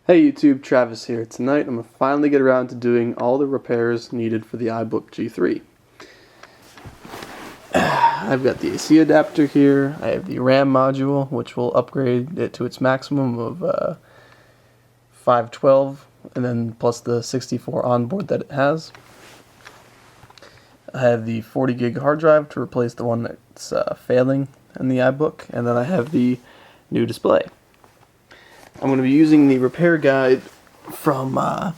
Hey YouTube, Travis here. Tonight I'm going to finally get around to doing all the repairs needed for the Ibook G3. I've got the AC adapter here, I have the RAM module, which will upgrade it to its maximum of 512, and then plus the 64 onboard that it has. I have the 40 gig hard drive to replace the one that's failing in the iBook, and then I have the new display. I'm going to be using the repair guide from, I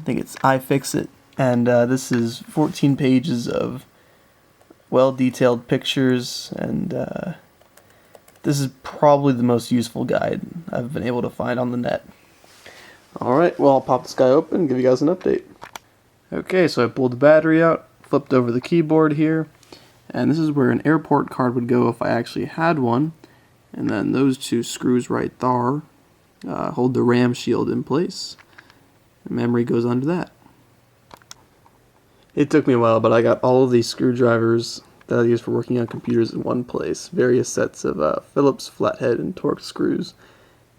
think it's iFixit, and this is 14 pages of well-detailed pictures, and this is probably the most useful guide I've been able to find on the net. Alright, well, I'll pop this guy open and give you guys an update. Okay, so I pulled the battery out, flipped over the keyboard here, and this is where an airport card would go if I actually had one. And then those two screws right there hold the RAM shield in place. The memory goes under that. It took me a while, but I got all of these screwdrivers that I use for working on computers in one place. Various sets of Phillips flathead and Torx screws.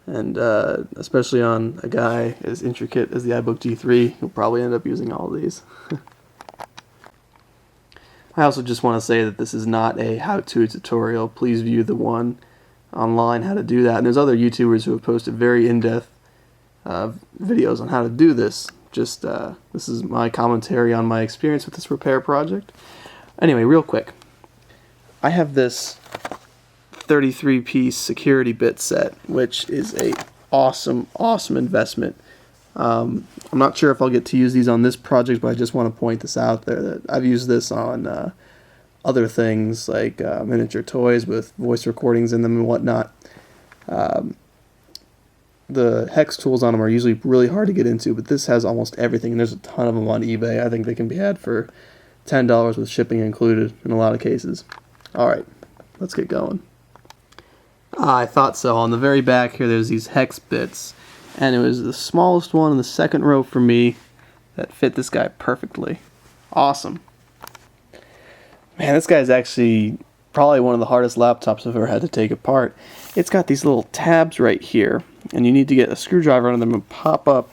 And especially on a guy as intricate as the Ibook G3, you'll probably end up using all of these. I also just want to say that this is not a how-to tutorial. Please view the one online how to do that, and there's other YouTubers who have posted very in-depth videos on how to do this. Just this is my commentary on my experience with this repair project. Anyway, real quick, I have this 33-piece security bit set, which is a awesome investment. I'm not sure if I'll get to use these on this project, but I just want to point this out there that I've used this on other things like miniature toys with voice recordings in them and whatnot. The hex tools on them are usually really hard to get into, but this has almost everything, and there's a ton of them on eBay. I think they can be had for $10 with shipping included in a lot of cases. Alright, let's get going. I thought so. On the very back here there's these hex bits, and it was the smallest one in the second row for me that fit this guy perfectly. Awesome. Man, this guy's actually probably one of the hardest laptops I've ever had to take apart. It's got these little tabs right here, and you need to get a screwdriver on them and pop up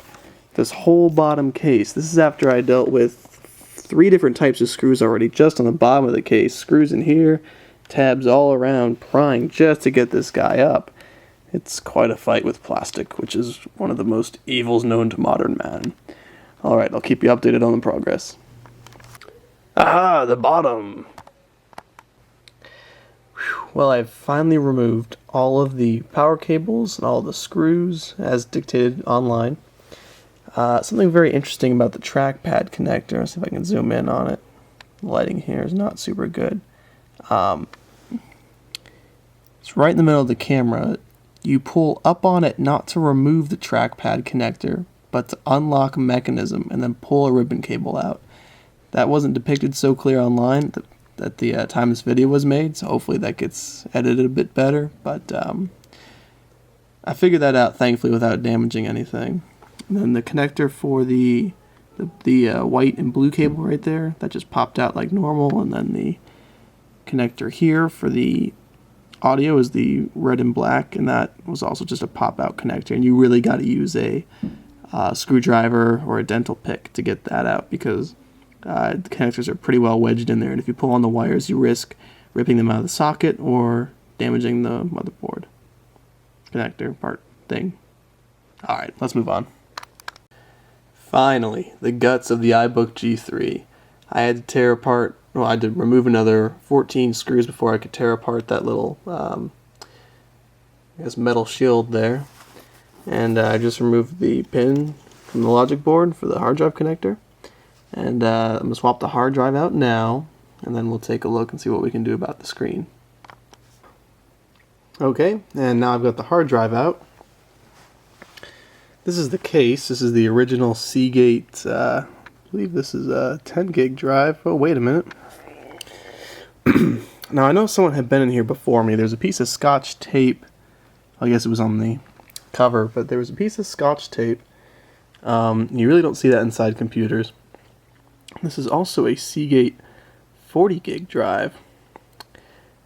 this whole bottom case. This is after I dealt with 3 different types of screws already, just on the bottom of the case. Screws in here, tabs all around, prying just to get this guy up. It's quite a fight with plastic, which is one of the most evils known to modern man. Alright, I'll keep you updated on the progress. Aha, the bottom! Well, I've finally removed all of the power cables and all the screws as dictated online. Something very interesting about the trackpad connector. Let's see if I can zoom in on it. The lighting here is not super good. It's right in the middle of the camera. You pull up on it not to remove the trackpad connector, but to unlock a mechanism and then pull a ribbon cable out. That wasn't depicted so clear online at the time this video was made, so hopefully that gets edited a bit better, but I figured that out thankfully without damaging anything. And then the connector for the white and blue cable right there, that just popped out like normal, and then the connector here for the audio is the red and black, and that was also just a pop-out connector, and you really got to use a screwdriver or a dental pick to get that out, because the connectors are pretty well wedged in there, and if you pull on the wires, you risk ripping them out of the socket or damaging the motherboard connector part thing. Alright, let's move on. Finally, the guts of the Ibook G3. I had to tear apart, well, I had to remove another 14 screws before I could tear apart that little, I guess, metal shield there. And I just removed the pin from the logic board for the hard drive connector. And I'm going to swap the hard drive out now, and then we'll take a look and see what we can do about the screen. Okay, and now I've got the hard drive out. This is the case. This is the original Seagate, I believe this is a 10 gig drive. Oh, wait a minute. Now, I know someone had been in here before me. There's a piece of Scotch tape. I guess it was on the cover, but there was a piece of Scotch tape. You really don't see that inside computers. This is also a Seagate 40 gig drive.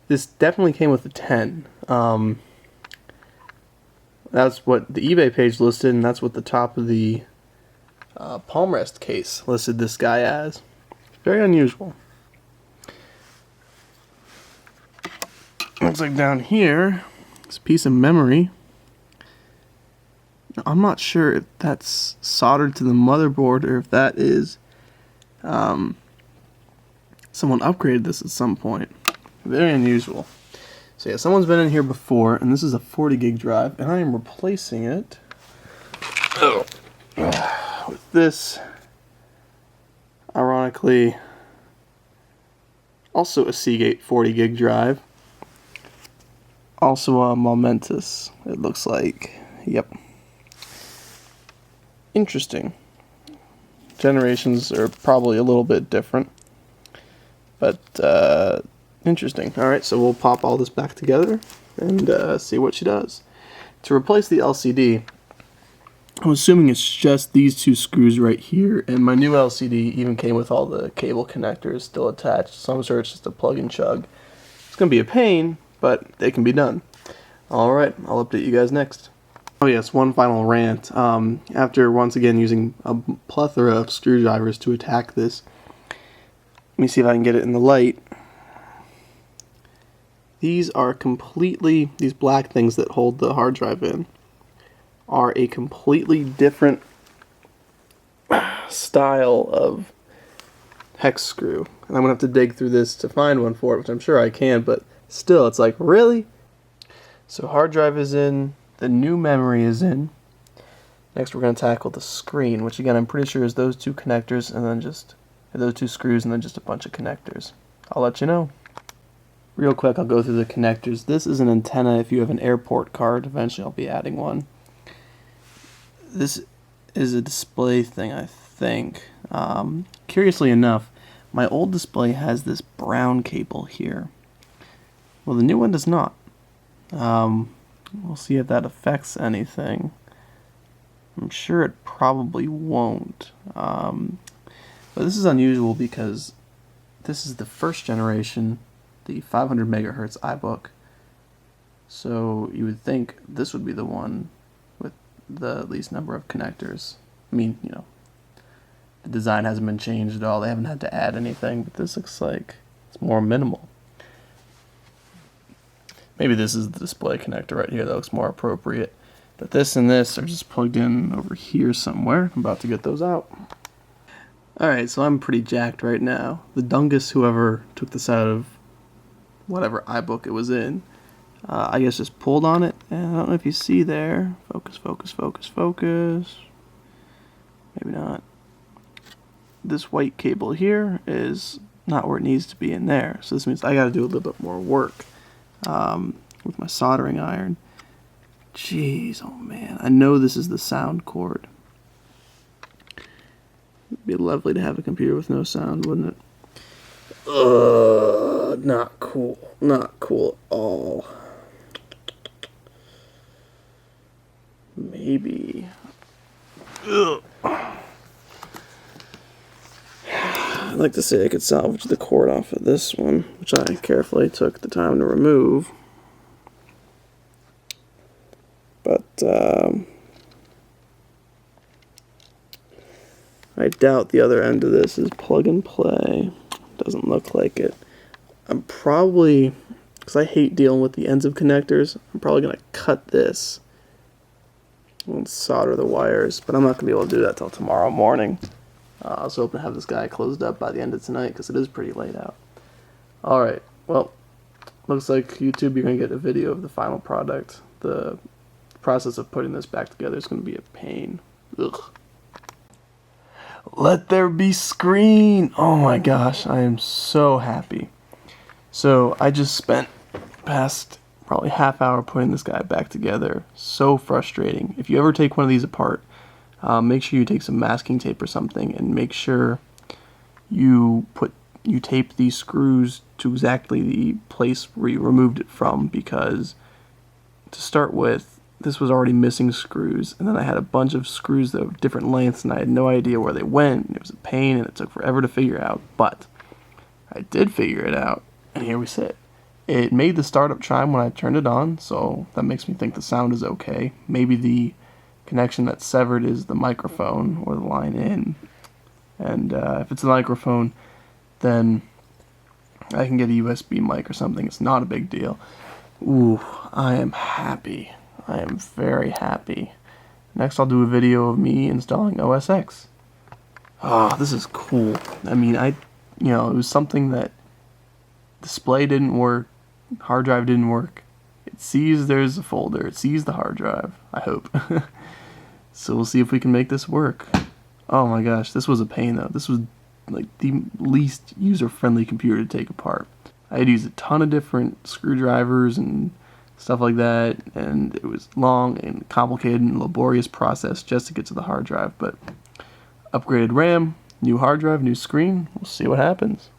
This definitely came with a 10. That's what the eBay page listed, and that's what the top of the palm rest case listed this guy as. Very unusual. Looks like down here, this piece of memory. I'm not sure if that's soldered to the motherboard or if that is someone upgraded this at some point. Very unusual. So yeah, someone's been in here before, and this is a 40 gig drive, and I am replacing it with this, ironically, also a Seagate 40 gig drive. Also a Momentous, it looks like. Yep. Interesting. Generations are probably a little bit different, but interesting. Alright, so we'll pop all this back together and see what she does. To replace the LCD, I'm assuming it's just these two screws right here, and my new LCD even came with all the cable connectors still attached, so I'm sure it's just a plug and chug. It's going to be a pain, but they can be done. Alright, I'll update you guys next. Oh yes, one final rant. After once again using a plethora of screwdrivers to attack this, let me see if I can get it in the light. These are completely, these black things that hold the hard drive in, are a completely different style of hex screw. And I'm going to have to dig through this to find one for it, which I'm sure I can, but still, it's like, really? So hard drive is in, the new memory is in. Next we're going to tackle the screen, which again I'm pretty sure is those two connectors and then just, those two screws and then just a bunch of connectors. I'll let you know. Real quick, I'll go through the connectors. This is an antenna if you have an airport card. Eventually I'll be adding one. This is a display thing, I think. Curiously enough, my old display has this brown cable here. Well, the new one does not. We'll see if that affects anything. I'm sure it probably won't. But this is unusual because this is the first generation, the 500 megahertz iBook. So you would think this would be the one with the least number of connectors. I mean, you know, the design hasn't been changed at all. They haven't had to add anything, but this looks like it's more minimal. Maybe this is the display connector right here that looks more appropriate. But this and this are just plugged in over here somewhere. I'm about to get those out. Alright, so I'm pretty jacked right now. The dungus, whoever took this out of whatever iBook it was in, I guess just pulled on it. And I don't know if you see there. Focus, focus, focus, focus. Maybe not. This white cable here is not where it needs to be in there. So this means I gotta do a little bit more work. With my soldering iron. Jeez, oh man. I know this is the sound cord. It'd be lovely to have a computer with no sound, wouldn't it? Not cool. Not cool at all. Maybe. Ugh. I'd like to say I could salvage the cord off of this one, which I carefully took the time to remove. But I doubt the other end of this is plug and play. Doesn't look like it. I'm probably, because I hate dealing with the ends of connectors, I'm probably going to cut this and solder the wires, but I'm not going to be able to do that till tomorrow morning. I was hoping to have this guy closed up by the end of tonight because it is pretty late out. Alright, well, looks like YouTube, you're going to get a video of the final product. The process of putting this back together is going to be a pain. Ugh. Let there be screen! Oh my gosh, I am so happy. So I just spent past probably half hour putting this guy back together. So frustrating. If you ever take one of these apart, make sure you take some masking tape or something and make sure you tape these screws to exactly the place where you removed it from, because to start with, this was already missing screws, and then I had a bunch of screws that were different lengths and I had no idea where they went, and it was a pain and it took forever to figure out, but I did figure it out, and here we sit. It made the startup chime when I turned it on, so that makes me think the sound is okay. Maybe the connection that's severed is the microphone or the line in. And if it's a microphone, then I can get a USB mic or something. It's not a big deal. Ooh, I am happy. I am very happy. Next I'll do a video of me installing OS X. Ah, this is cool. I mean, it was something that display didn't work, hard drive didn't work. It sees there's a folder, it sees the hard drive, I hope. So we'll see if we can make this work. Oh my gosh, this was a pain though. This was like the least user-friendly computer to take apart. I had to use a ton of different screwdrivers and stuff like that, and it was long and complicated and laborious process just to get to the hard drive. But upgraded RAM, new hard drive, new screen, we'll see what happens.